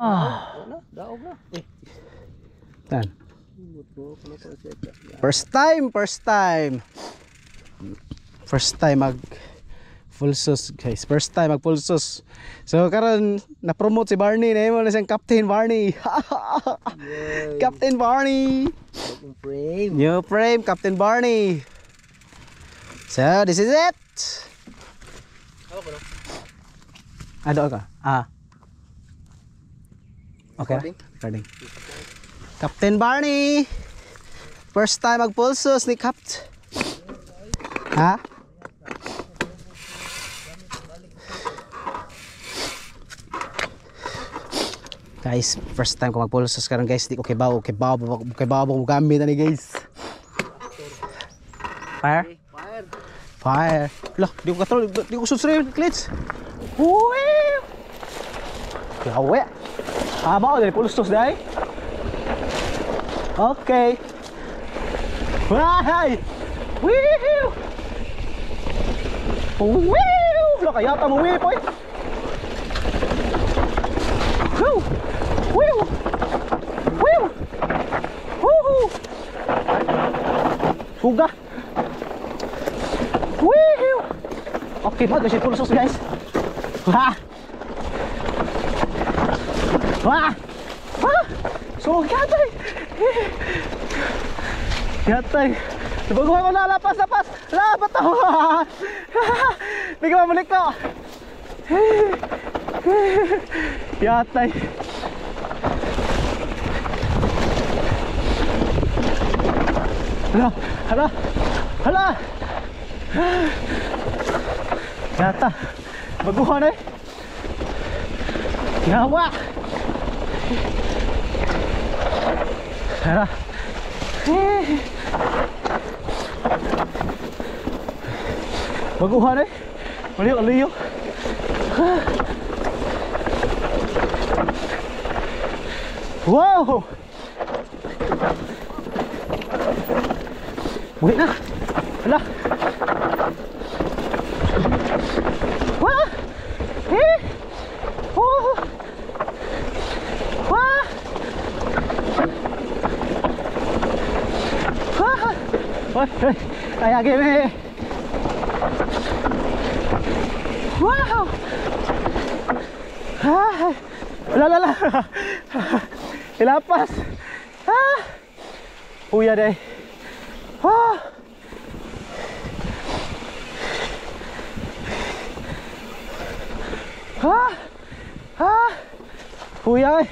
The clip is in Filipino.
Daog na. Tan. First time mag full sus guys. First time mag full sus. So karon na-promote si Barney, na mo na siyang Captain Barney. Captain Barney. New frame, Captain Barney. So this is it. Ada ka? Okay. Recording. Captain Barney. First time mag full sus ni Capt. Ha? Guys, first time ko magpulsos karon guys, di ko kibaw mo gamit ani guys. Fire. Lah, di ko control, di ko susuri clutch. Uy. Gawe. Aba dari pulsos dai. Okay. Wahai. Wiu. Wiu. Lo kaya ta mo wiu boy. Woo! Woo! Woo! Woo! Fuga! Woo! Okay, mag kasi pulsos guys. Wah! Wah! Wah! So gatay. Gatay. Bago ako na lapas. Lapat ako. Bigyan mo balik ko. Yatay. Hala. Yata. Baguhan eh. Yawa. Hala. Baguhan eh. Aliyo. Wow! Buhay na! Hala! Wah! Eh! Oh! Wah! Wah! Wah! Kaya game! Wow! Ah! Lala! Ilapas. Uya deh. Uya.